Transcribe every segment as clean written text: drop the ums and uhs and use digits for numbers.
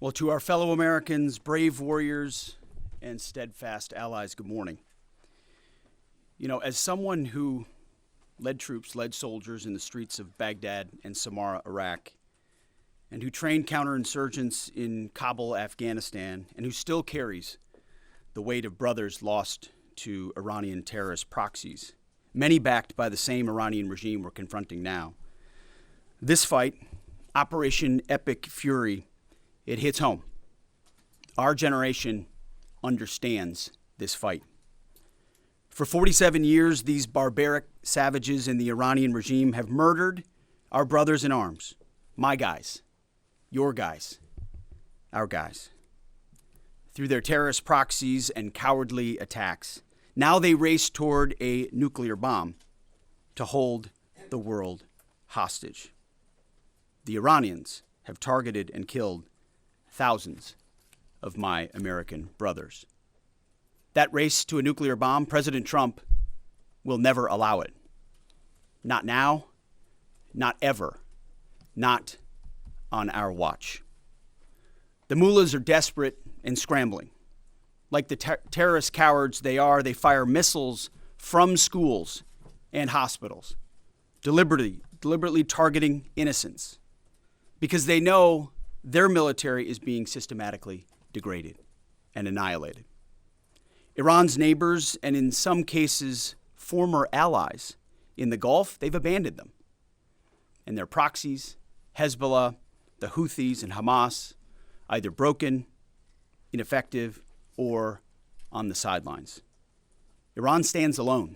Well, to our fellow Americans, brave warriors, and steadfast allies, good morning. You know, as someone who led soldiers in the streets of Baghdad and Samarra, Iraq, and who trained counterinsurgents in Kabul, Afghanistan, and who still carries the weight of brothers lost to Iranian terrorist proxies, many backed by the same Iranian regime we're confronting now, this fight, Operation Epic Fury, it hits home. Our generation understands this fight. For 47 years, these barbaric savages in the Iranian regime have murdered our brothers in arms, my guys, your guys, our guys. Through their terrorist proxies and cowardly attacks, now they race toward a nuclear bomb to hold the world hostage. The Iranians have targeted and killed thousands of my American brothers. That race to a nuclear bomb, President Trump will never allow it. Not now, not ever, not on our watch. The mullahs are desperate and scrambling. Like the terrorist cowards they are, they fire missiles from schools and hospitals, deliberately targeting innocents, because they know their military is being systematically degraded and annihilated. Iran's neighbors, and in some cases, former allies in the Gulf, they've abandoned them. And their proxies, Hezbollah, the Houthis, and Hamas, either broken, ineffective, or on the sidelines. Iran stands alone,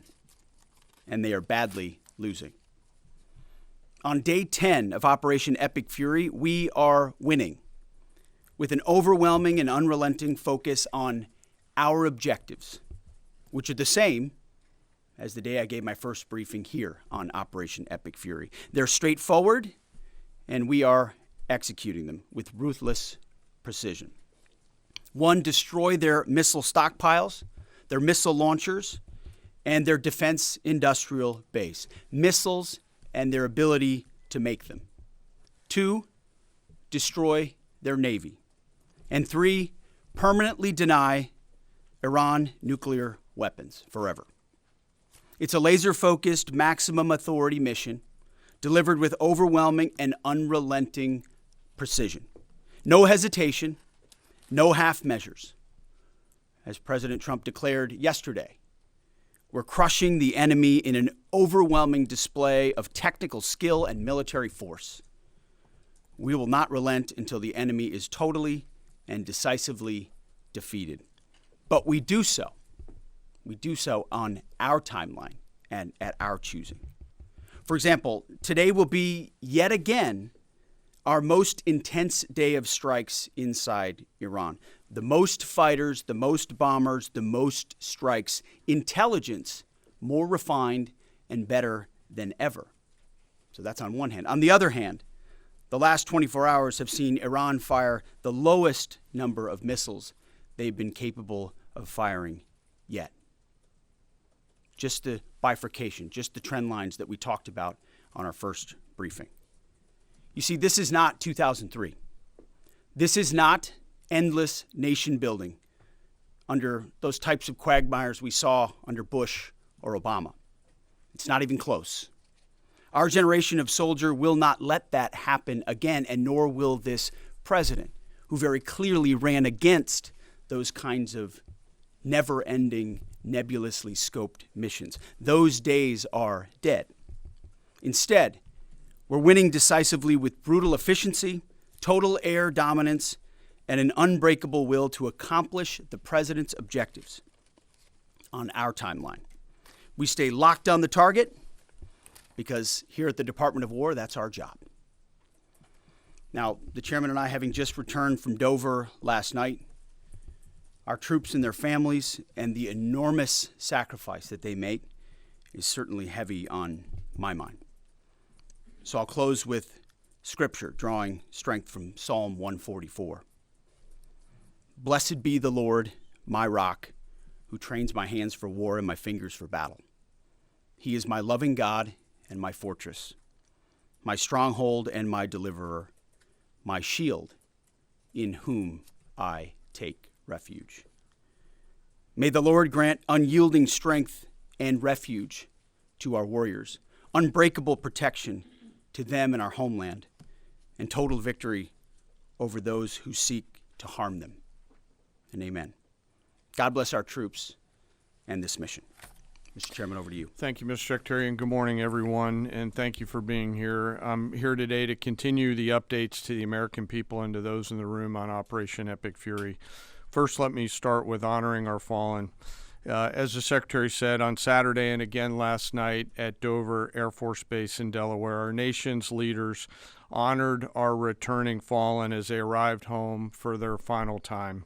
and they are badly losing. On day 10 of Operation Epic Fury, we are winning with an overwhelming and unrelenting focus on our objectives, which are the same as the day I gave my first briefing here on Operation Epic Fury. They're straightforward, and we are executing them with ruthless precision. One, destroy their missile stockpiles, their missile launchers, and their defense industrial base. Missiles and their ability to make them. 2, destroy their navy. And 3, permanently deny Iran nuclear weapons forever. It's a laser-focused, maximum authority mission delivered with overwhelming and unrelenting precision. No hesitation, no half measures. As President Trump declared yesterday, we're crushing the enemy in an overwhelming display of technical skill and military force. We will not relent until the enemy is totally and decisively defeated. But we do so on our timeline and at our choosing. For example, today will be yet again our most intense day of strikes inside Iran. The most fighters, the most bombers, the most strikes. Intelligence more refined and better than ever. So that's on one hand. On the other hand, the last 24 hours have seen Iran fire the lowest number of missiles they've been capable of firing yet. Just the bifurcation, just the trend lines that we talked about on our first briefing. You see, this is not 2003. This is not endless nation building under those types of quagmires we saw under Bush or Obama. It's not even close. Our generation of soldier will not let that happen again, and nor will this president, who very clearly ran against those kinds of never-ending, nebulously scoped missions. Those days are dead. Instead, we're winning decisively with brutal efficiency, total air dominance, and an unbreakable will to accomplish the president's objectives on our timeline. We stay locked on the target because here at the Department of War, that's our job. Now, the chairman and I, having just returned from Dover last night, our troops and their families and the enormous sacrifice that they make is certainly heavy on my mind. So I'll close with scripture, drawing strength from Psalm 144. Blessed be the Lord, my rock, who trains my hands for war and my fingers for battle. He is my loving God and my fortress, my stronghold and my deliverer, my shield in whom I take refuge. May the Lord grant unyielding strength and refuge to our warriors, unbreakable protection to them and our homeland, and total victory over those who seek to harm them. And amen. God bless our troops and this mission. Mr. Chairman, over to you. Thank you, Mr. Secretary, and good morning, everyone, and thank you for being here. I'm here today to continue the updates to the American people and to those in the room on Operation Epic Fury. First, let me start with honoring our fallen. As the Secretary said, on Saturday and again last night at Dover Air Force Base in Delaware, our nation's leaders honored our returning fallen as they arrived home for their final time.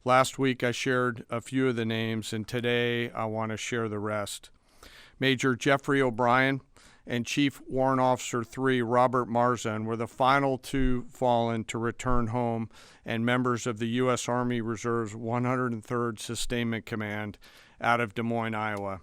Last week, I shared a few of the names, and today I want to share the rest. Major Jeffrey O'Brien and Chief Warrant Officer 3 Robert Marzan were the final two fallen to return home and members of the U.S. Army Reserve's 103rd Sustainment Command out of Des Moines, Iowa.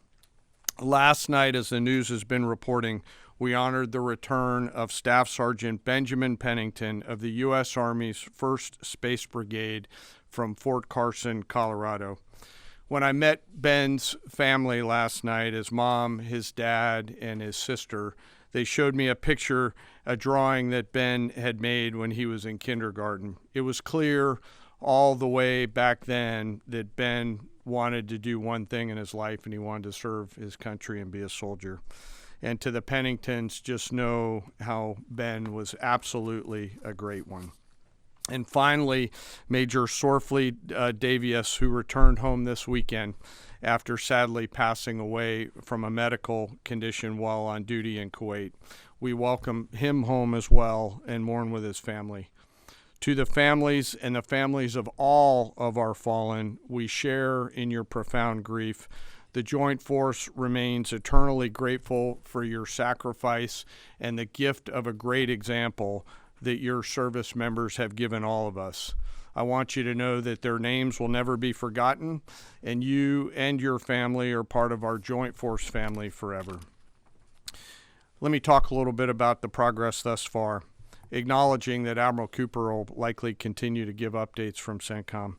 Last night, as the news has been reporting, we honored the return of Staff Sergeant Benjamin Pennington of the U.S. Army's 1st Space Brigade from Fort Carson, Colorado. When I met Ben's family last night, his mom, his dad, and his sister, they showed me a drawing that Ben had made when he was in kindergarten. It was clear all the way back then that Ben wanted to do one thing in his life, and he wanted to serve his country and be a soldier. And to the Penningtons, just know how Ben was absolutely a great one. And finally, Major Sorfleet Davies, who returned home this weekend after sadly passing away from a medical condition while on duty in Kuwait. We welcome him home as well and mourn with his family. To the families and the families of all of our fallen, we share in your profound grief. The Joint Force remains eternally grateful for your sacrifice and the gift of a great example that your service members have given all of us. I want you to know that their names will never be forgotten, and you and your family are part of our Joint Force family forever. Let me talk a little bit about the progress thus far, acknowledging that Admiral Cooper will likely continue to give updates from CENTCOM.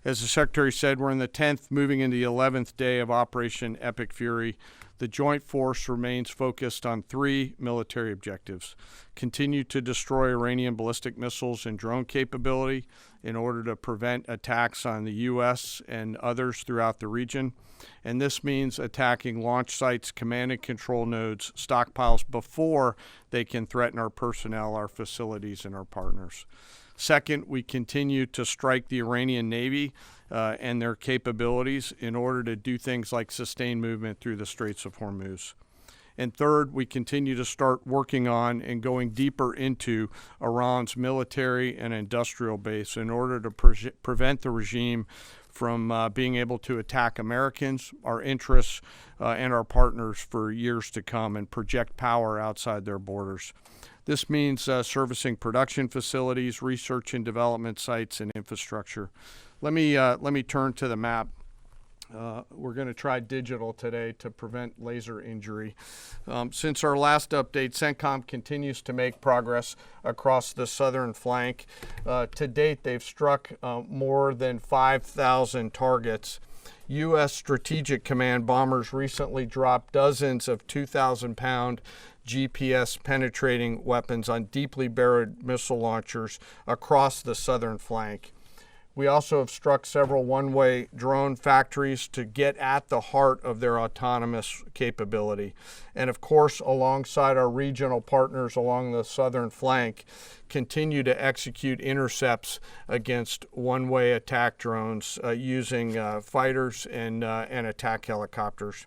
As the Secretary said, we're in the 10th, moving into the 11th day of Operation Epic Fury. The Joint Force remains focused on 3 military objectives: continue to destroy Iranian ballistic missiles and drone capability in order to prevent attacks on the U.S. and others throughout the region. And this means attacking launch sites, command and control nodes, stockpiles before they can threaten our personnel, our facilities, and our partners. Second, we continue to strike the Iranian Navy and their capabilities in order to do things like sustain movement through the Straits of Hormuz. And third, we continue to start working on and going deeper into Iran's military and industrial base in order to prevent the regime from being able to attack Americans, our interests, and our partners for years to come and project power outside their borders. This means servicing production facilities, research and development sites, and infrastructure. Let me turn to the map. We're going to try digital today to prevent laser injury. Since our last update, CENTCOM continues to make progress across the southern flank. To date, they've struck more than 5,000 targets. U.S. Strategic Command bombers recently dropped dozens of 2,000-pound GPS penetrating weapons on deeply buried missile launchers across the southern flank. We also have struck several one-way drone factories to get at the heart of their autonomous capability. And of course, alongside our regional partners along the southern flank, continue to execute intercepts against one-way attack drones using fighters and attack helicopters.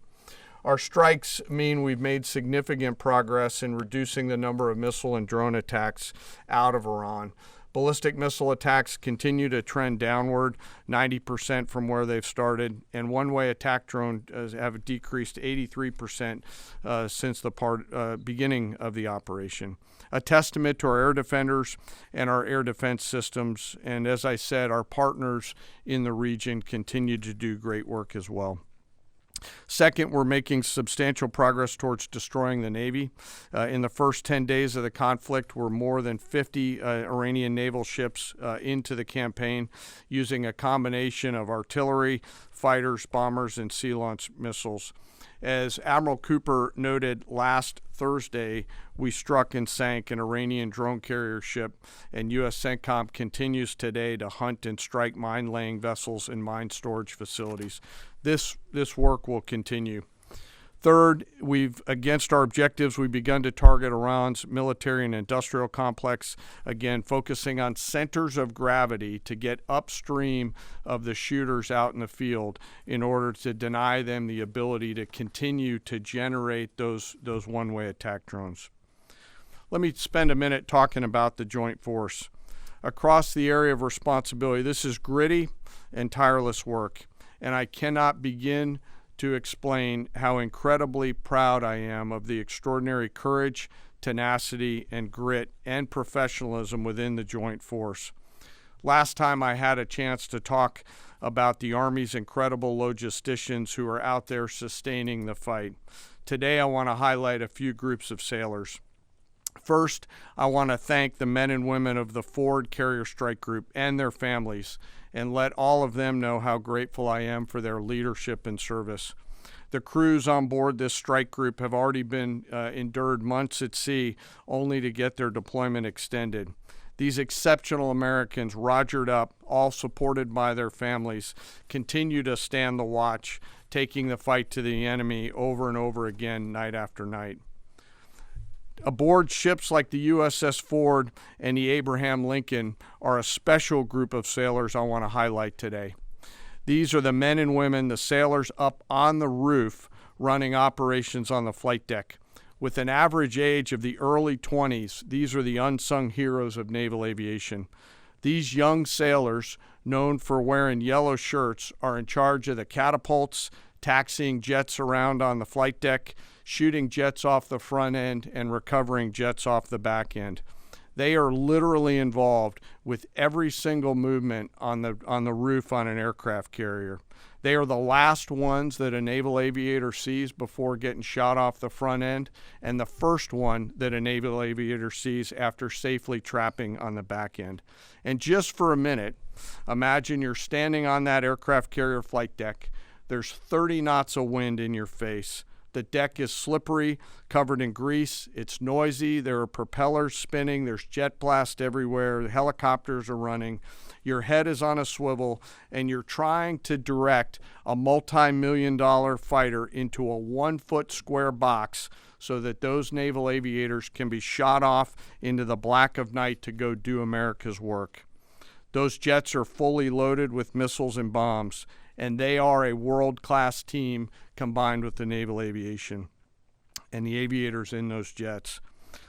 Our strikes mean we've made significant progress in reducing the number of missile and drone attacks out of Iran. Ballistic missile attacks continue to trend downward, 90% from where they've started, and one-way attack drones have decreased 83% since the beginning of the operation. A testament to our air defenders and our air defense systems, and as I said, our partners in the region continue to do great work as well. Second, we're making substantial progress towards destroying the Navy. In the first 10 days of the conflict, we're more than 50 Iranian naval ships into the campaign using a combination of artillery, fighters, bombers, and sea-launched missiles. As Admiral Cooper noted last Thursday, we struck and sank an Iranian drone carrier ship, and U.S. CENTCOM continues today to hunt and strike mine-laying vessels and mine storage facilities. This work will continue. Third, against our objectives, we've begun to target Iran's military and industrial complex, again, focusing on centers of gravity to get upstream of the shooters out in the field in order to deny them the ability to continue to generate those one-way attack drones. Let me spend a minute talking about the Joint Force. Across the area of responsibility, this is gritty and tireless work, and I cannot begin to explain how incredibly proud I am of the extraordinary courage, tenacity, and grit and professionalism within the Joint Force. Last time I had a chance to talk about the Army's incredible logisticians who are out there sustaining the fight. Today I want to highlight a few groups of sailors. First, I want to thank the men and women of the Forward Carrier Strike Group and their families, and let all of them know how grateful I am for their leadership and service. The crews on board this strike group have already been endured months at sea only to get their deployment extended. These exceptional Americans, rogered up, all supported by their families, continue to stand the watch, taking the fight to the enemy over and over again, night after night. Aboard ships like the USS Ford and the Abraham Lincoln are a special group of sailors I want to highlight today. These are the men and women, the sailors up on the roof running operations on the flight deck. With an average age of the early 20s, these are the unsung heroes of naval aviation. These young sailors, known for wearing yellow shirts, are in charge of the catapults, taxiing jets around on the flight deck, shooting jets off the front end, and recovering jets off the back end. They are literally involved with every single movement on the roof on an aircraft carrier. They are the last ones that a naval aviator sees before getting shot off the front end, and the first one that a naval aviator sees after safely trapping on the back end. And just for a minute, imagine you're standing on that aircraft carrier flight deck. There's 30 knots of wind in your face. The deck is slippery, covered in grease. It's noisy. There are propellers spinning. There's jet blast everywhere. The helicopters are running. Your head is on a swivel, and you're trying to direct a multi-million-dollar fighter into a 1-foot square box so that those naval aviators can be shot off into the black of night to go do America's work. Those jets are fully loaded with missiles and bombs, and they are a world-class team combined with the naval aviation and the aviators in those jets.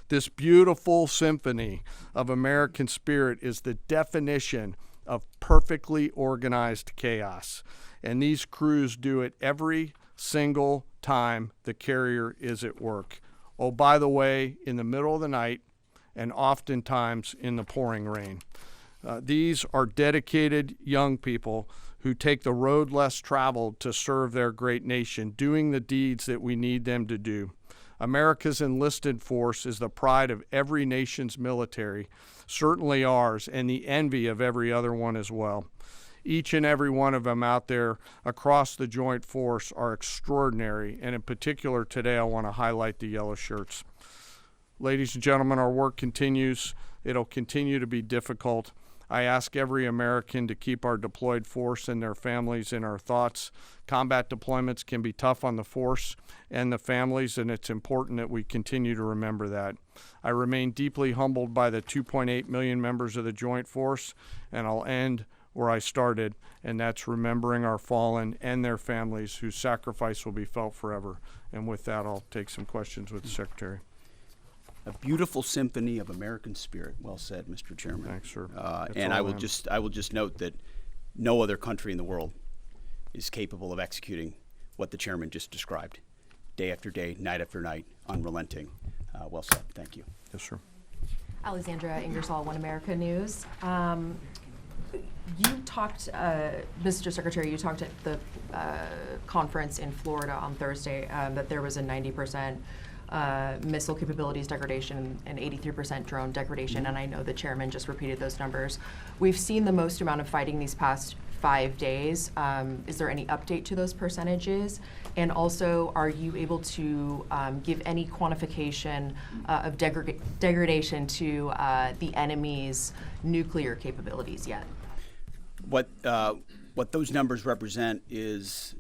This beautiful symphony of American spirit is the definition of perfectly organized chaos, and these crews do it every single time the carrier is at work. Oh, by the way, in the middle of the night and oftentimes in the pouring rain. These are dedicated young people who take the road less traveled to serve their great nation, doing the deeds that we need them to do. America's enlisted force is the pride of every nation's military, certainly ours, and the envy of every other one as well. Each and every one of them out there across the Joint Force are extraordinary, and in particular today I want to highlight the yellow shirts. Ladies and gentlemen, our work continues. It'll continue to be difficult. I ask every American to keep our deployed force and their families in our thoughts. Combat deployments can be tough on the force and the families, and it's important that we continue to remember that. I remain deeply humbled by the 2.8 million members of the Joint Force, and I'll end where I started, and that's remembering our fallen and their families whose sacrifice will be felt forever. And with that, I'll take some questions with the Secretary. A beautiful symphony of American spirit. Well said, Mr. Chairman. Thanks, sir. And I will just note that no other country in the world is capable of executing what the chairman just described, day after day, night after night, unrelenting. Well said. Thank you. Yes, sir. Alexandra Ingersoll, One America News. You talked, Mr. Secretary, you talked at the conference in Florida on Thursday that there was a 90% missile capabilities degradation and 83% drone degradation, and I know the chairman just repeated those numbers. We've seen the most amount of fighting these past 5 days. Is there any update to those percentages? And also, are you able to give any quantification of degradation to the enemy's nuclear capabilities yet? What those numbers represent is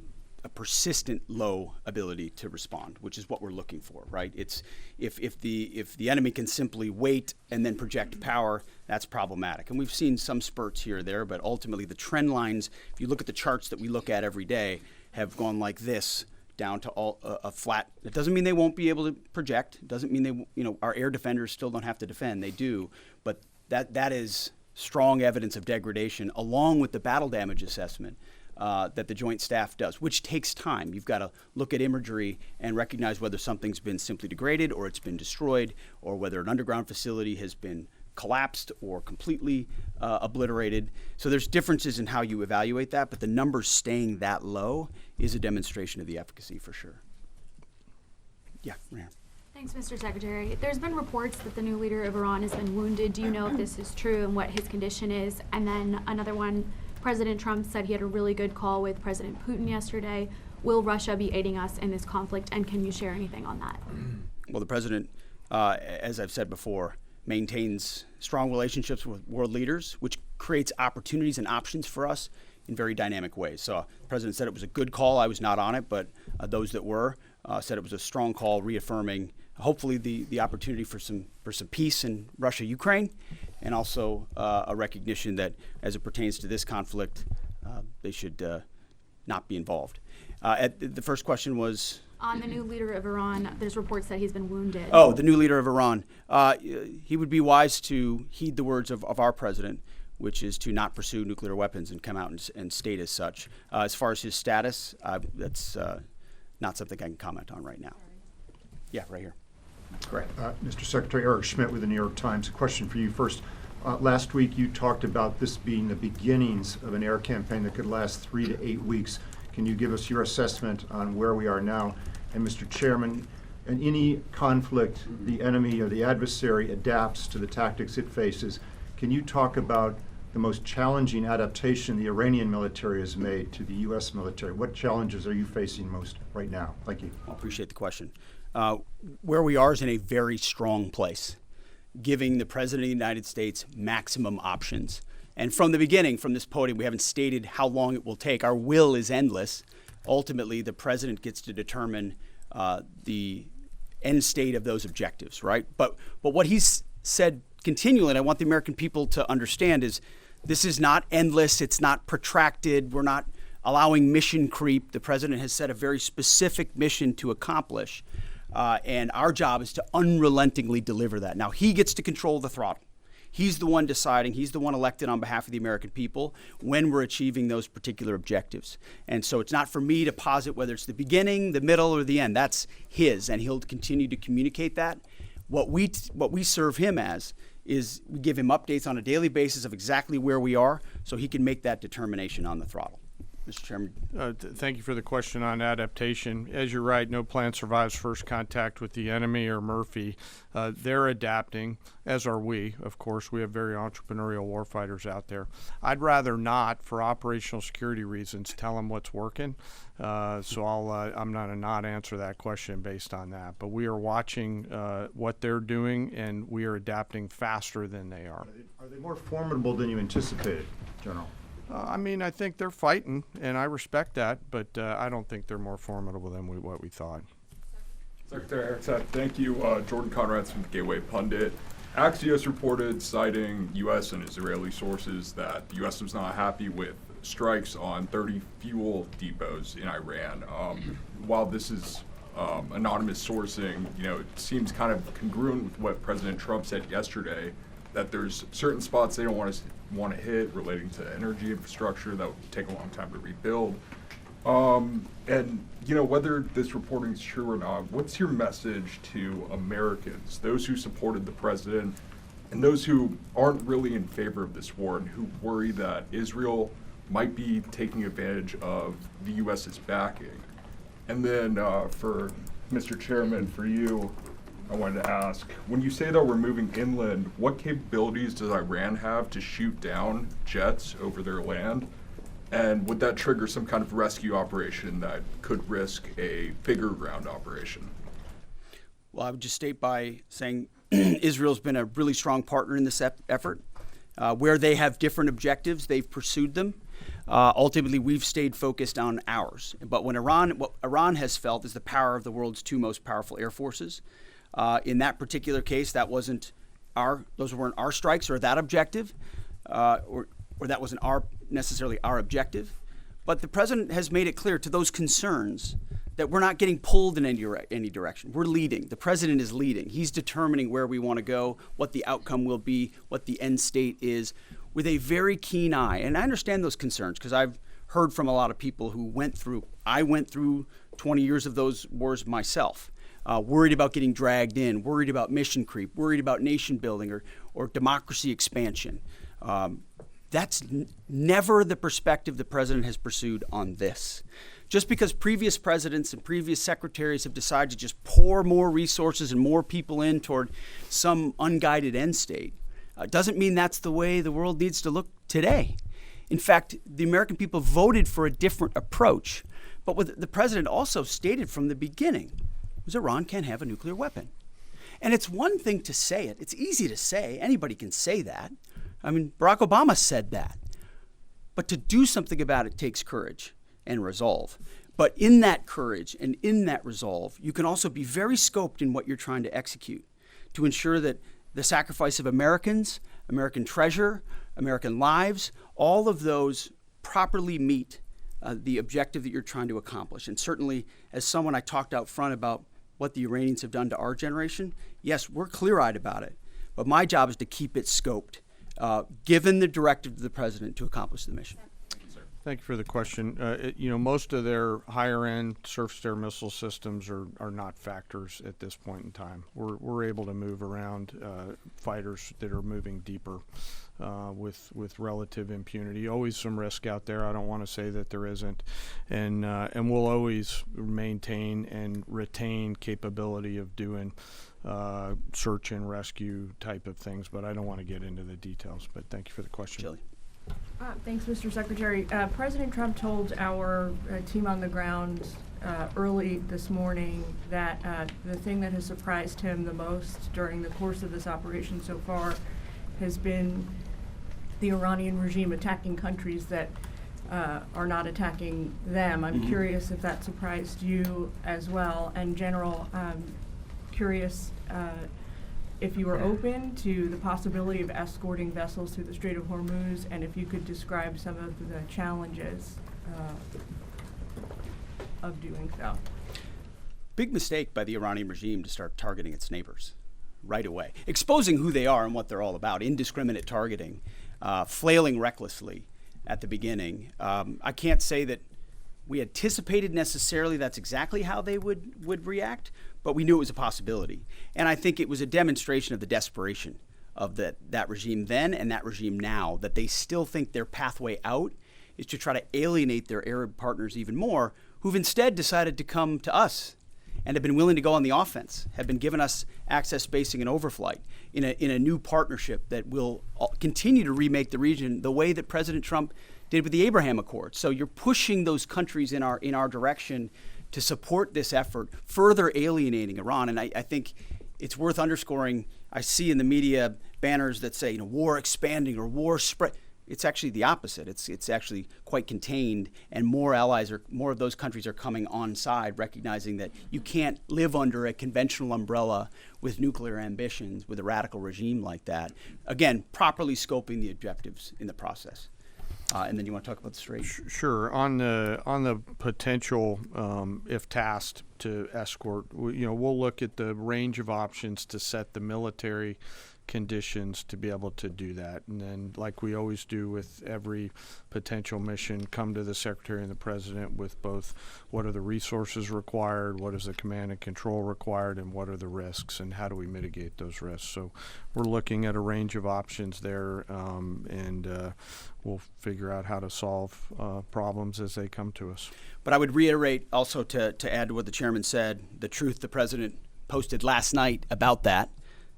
a persistent low ability to respond, which is what we're looking for, right? It's if the enemy can simply wait and then project power, that's problematic. And we've seen some spurts here or there, but ultimately the trend lines, if you look at the charts that we look at every day, have gone like this down to a flat. It doesn't mean they won't be able to project. It doesn't mean our air defenders still don't have to defend. They do, but that is strong evidence of degradation, along with the battle damage assessment that the Joint Staff does, which takes time. You've got to look at imagery and recognize whether something's been simply degraded or it's been destroyed, or whether an underground facility has been collapsed or completely obliterated. So there's differences in how you evaluate that, but the numbers staying that low is a demonstration of the efficacy for sure. Yeah, right here. Thanks, Mr. Secretary. There's been reports that the new leader of Iran has been wounded. Do you know if this is true and what his condition is? And then another one, President Trump said he had a really good call with President Putin yesterday. Will Russia be aiding us in this conflict, and can you share anything on that? Well, the president, as I've said before, maintains strong relationships with world leaders, which creates opportunities and options for us in very dynamic ways. So the president said it was a good call. I was not on it, but those that were said it was a strong call, reaffirming hopefully the opportunity for some peace in Russia, Ukraine, and also a recognition that as it pertains to this conflict, they should not be involved. The first question was? On the new leader of Iran, there's reports that he's been wounded. Oh, the new leader of Iran. He would be wise to heed the words of our president, which is to not pursue nuclear weapons and come out and state as such. As far as his status, that's not something I can comment on right now. Yeah, right here. Correct. Mr. Secretary, Eric Schmidt with the New York Times. A question for you first. Last week you talked about this being the beginnings of an air campaign that could last 3 to 8 weeks. Can you give us your assessment on where we are now? And Mr. Chairman, in any conflict, the enemy or the adversary adapts to the tactics it faces. Can you talk about the most challenging adaptation the Iranian military has made to the U.S. military? What challenges are you facing most right now? Thank you. I appreciate the question. Where we are is in a very strong place, giving the President of the United States maximum options. And from the beginning, from this podium, we haven't stated how long it will take. Our will is endless. Ultimately, the President gets to determine the end state of those objectives, right? But what he's said continually, and I want the American people to understand, is this is not endless. It's not protracted. We're not allowing mission creep. The President has set a very specific mission to accomplish. And our job is to unrelentingly deliver that. Now, he gets to control the throttle. He's the one deciding, he's the one elected on behalf of the American people when we're achieving those particular objectives. And so it's not for me to posit whether it's the beginning, the middle, or the end. That's his, and he'll continue to communicate that. What we serve him as is we give him updates on a daily basis of exactly where we are so he can make that determination on the throttle. Mr. Chairman. Thank you for the question on adaptation. As you're right, no plan survives first contact with the enemy or Murphy. They're adapting, as are we. Of course, we have very entrepreneurial warfighters out there. I'd rather not, for operational security reasons, tell them what's working. So I'm not a not answer that question based on that. But we are watching what they're doing, and we are adapting faster than they are. Are they more formidable than you anticipated, General? I mean, I think they're fighting, and I respect that, but I don't think they're more formidable than what we thought. Secretary Hegseth, thank you. Jordan Conrad's from the Gateway Pundit. Axios reported, citing U.S. and Israeli sources, that the U.S. was not happy with strikes on 30 fuel depots in Iran. While this is anonymous sourcing, it seems kind of congruent with what President Trump said yesterday, that there's certain spots they don't want to hit relating to energy infrastructure that would take a long time to rebuild. And whether this reporting is true or not, what's your message to Americans, those who supported the president and those who aren't really in favor of this war and who worry that Israel might be taking advantage of the U.S.'s backing. And then for Mr. Chairman, for you, I wanted to ask, when you say that we're moving inland, what capabilities does Iran have to shoot down jets over their land? And would that trigger some kind of rescue operation that could risk a bigger ground operation? Well, I would just state by saying Israel's been a really strong partner in this effort. Where they have different objectives, they've pursued them. Ultimately, we've stayed focused on ours. But what Iran has felt is the power of the world's two most powerful air forces. In that particular case, those weren't our strikes or that objective, or that wasn't necessarily our objective. But the president has made it clear to those concerns that we're not getting pulled in any direction. We're leading. The president is leading. He's determining where we want to go, what the outcome will be, what the end state is, with a very keen eye. And I understand those concerns because I've heard from a lot of people who I went through 20 years of those wars myself, worried about getting dragged in, worried about mission creep, worried about nation building or democracy expansion. That's never the perspective the president has pursued on this. Just because previous presidents and previous secretaries have decided to just pour more resources and more people in toward some unguided end state, doesn't mean that's the way the world needs to look today. In fact, the American people voted for a different approach. But what the president also stated from the beginning was Iran can't have a nuclear weapon. And it's one thing to say it. It's easy to say. Anybody can say that. I mean, Barack Obama said that. But to do something about it takes courage and resolve. But in that courage and in that resolve, you can also be very scoped in what you're trying to execute to ensure that the sacrifice of Americans, American treasure, American lives, all of those properly meet the objective that you're trying to accomplish. And certainly, as someone I talked out front about what the Iranians have done to our generation, yes, we're clear-eyed about it. But my job is to keep it scoped, given the directive of the president to accomplish the mission. Thank you for the question. Most of their higher-end surface-to-air missile systems are not factors at this point in time. We're able to move around fighters that are moving deeper with relative impunity. Always some risk out there. I don't want to say that there isn't, and we'll always maintain and retain capability of doing search and rescue type of things. But I don't want to get into the details. But thank you for the question. Chili. Thanks, Mr. Secretary. President Trump told our team on the ground early this morning that the thing that has surprised him the most during the course of this operation so far has been the Iranian regime attacking countries that are not attacking them. I'm curious if that surprised you as well. And General, curious if you were open to the possibility of escorting vessels through the Strait of Hormuz, and if you could describe some of the challenges of doing so. Big mistake by the Iranian regime to start targeting its neighbors right away, exposing who they are and what they're all about, indiscriminate targeting, flailing recklessly at the beginning. I can't say that we anticipated necessarily that's exactly how they would react, but we knew it was a possibility. And I think it was a demonstration of the desperation of that regime then and that regime now, that they still think their pathway out is to try to alienate their Arab partners even more, who've instead decided to come to us and have been willing to go on the offense, have been giving us access, spacing, and overflight in a new partnership that will continue to remake the region the way that President Trump did with the Abraham Accords. So you're pushing those countries in our direction to support this effort, further alienating Iran. And I think it's worth underscoring. I see in the media banners that say, war expanding or war spread. It's actually the opposite. It's actually quite contained, and more of those countries are coming on side, recognizing that you can't live under a conventional umbrella with nuclear ambitions with a radical regime like that. Again, properly scoping the objectives in the process. And then you want to talk about the Strait? Sure. On the potential, if tasked to escort, we'll look at the range of options to set the military conditions to be able to do that. And then, like we always do with every potential mission, come to the Secretary and the President with both what are the resources required, what is the command and control required, and what are the risks, and how do we mitigate those risks. So we're looking at a range of options there, and we'll figure out how to solve problems as they come to us. But I would reiterate also to add to what the chairman said, the truth the president posted last night about that,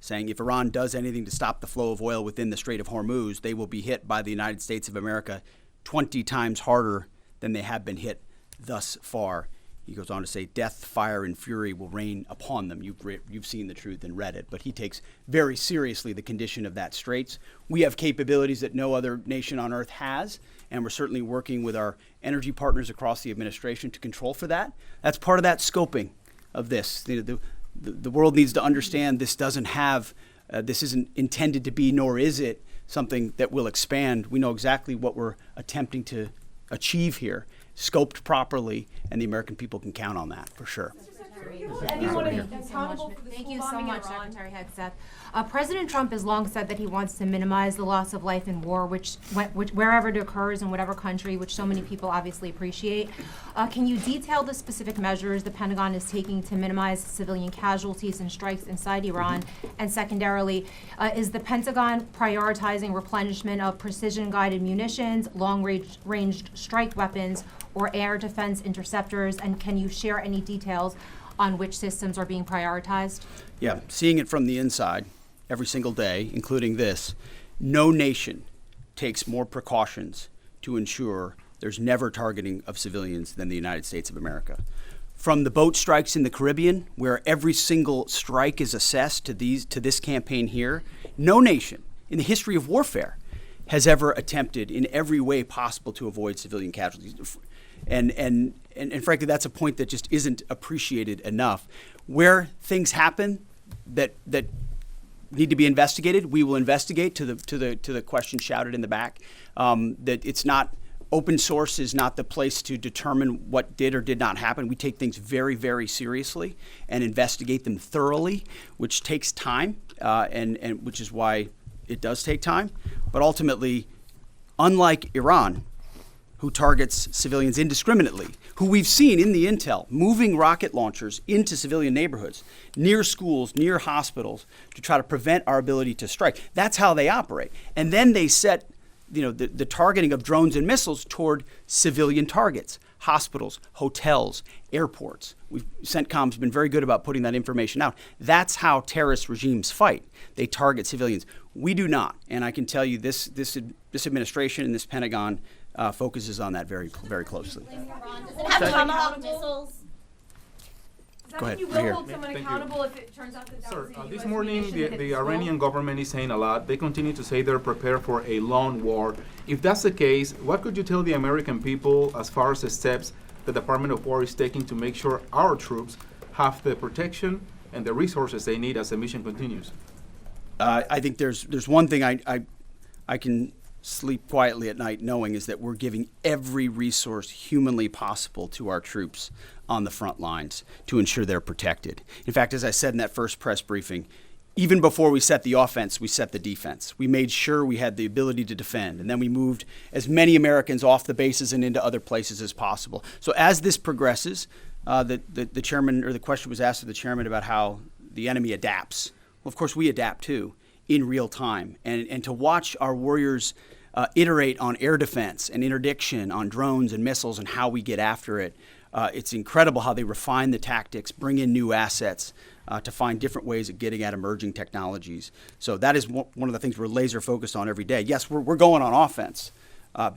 saying if Iran does anything to stop the flow of oil within the Strait of Hormuz, they will be hit by the United States of America 20 times harder than they have been hit thus far. He goes on to say, death, fire, and fury will rain upon them. You've seen the truth and read it. But he takes very seriously the condition of that straits. We have capabilities that no other nation on earth has, and we're certainly working with our energy partners across the administration to control for that. That's part of that scoping of this. The world needs to understand this doesn't have, this isn't intended to be, nor is it something that will expand. We know exactly what we're attempting to achieve here, scoped properly, and the American people can count on that for sure. Thank you so much, Secretary Hegseth. President Trump has long said that he wants to minimize the loss of life in war, which wherever it occurs in whatever country, which so many people obviously appreciate. Can you detail the specific measures the Pentagon is taking to minimize civilian casualties and strikes inside Iran? And secondarily, is the Pentagon prioritizing replenishment of precision-guided munitions, long-ranged strike weapons, or air defense interceptors? And can you share any details on which systems are being prioritized? Yeah, seeing it from the inside every single day, including this, no nation takes more precautions to ensure there's never targeting of civilians than the United States of America. From the boat strikes in the Caribbean, where every single strike is assessed to this campaign here, no nation in the history of warfare has ever attempted in every way possible to avoid civilian casualties. And frankly, that's a point that just isn't appreciated enough. Where things happen that need to be investigated, we will investigate. To the question shouted in the back, that it's not open source is not the place to determine what did or did not happen. We take things very, very seriously and investigate them thoroughly, which takes time, and which is why it does take time. But ultimately, unlike Iran, who targets civilians indiscriminately, who we've seen in the intel moving rocket launchers into civilian neighborhoods, near schools, near hospitals, to try to prevent our ability to strike. That's how they operate. And then they set the targeting of drones and missiles toward civilian targets, hospitals, hotels, airports. CENTCOM's been very good about putting that information out. That's how terrorist regimes fight. They target civilians. We do not. And I can tell you this administration and this Pentagon focuses on that very, very closely. Go ahead, You right will here. hold someone accountable if it turns out that that Sir, was a this US morning mission that hit the the Iranian school. government is saying a lot. They continue to say they're prepared for a long war. If that's the case, what could you tell the American people as far as the steps the Department of War is taking to make sure our troops have the protection and the resources they need as the mission continues? I think there's one thing I can sleep quietly at night knowing is that we're giving every resource humanly possible to our troops on the front lines to ensure they're protected. In fact, as I said in that first press briefing, even before we set the offense, we set the defense. We made sure we had the ability to defend, and then we moved as many Americans off the bases and into other places as possible. So as this progresses, the chairman, or the question was asked of the chairman about how the enemy adapts. Well, of course, we adapt too in real time. And to watch our warriors iterate on air defense and interdiction on drones and missiles and how we get after it, it's incredible how they refine the tactics, bring in new assets to find different ways of getting at emerging technologies. So that is one of the things we're laser focused on every day. Yes, we're going on offense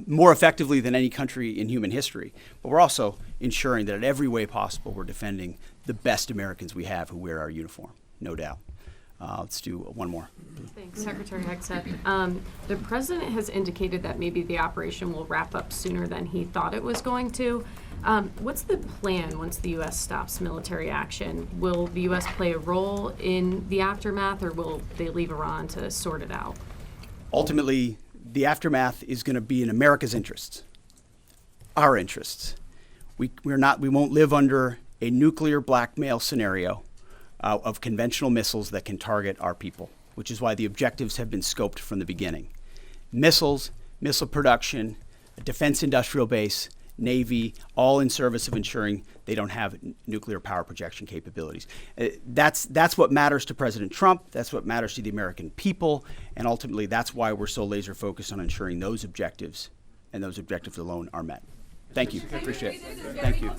more effectively than any country in human history, but we're also ensuring that in every way possible we're defending the best Americans we have who wear our uniform, no doubt. Let's do one more. Thanks, Secretary Hegseth. The president has indicated that maybe the operation will wrap up sooner than he thought it was going to. What's the plan once the U.S. stops military action? Will the U.S. play a role in the aftermath, or will they leave Iran to sort it out? Ultimately, the aftermath is going to be in America's interests, our interests. We won't live under a nuclear blackmail scenario of conventional missiles that can target our people. which is why the objectives have been scoped from the beginning. Missiles, missile production, a defense industrial base, Navy, all in service of ensuring they don't have nuclear power projection capabilities. That's what matters to President Trump. That's what matters to the American people. And ultimately, that's why we're so laser focused on ensuring those objectives and those objectives alone are met. Thank you. Appreciate it. Thank you.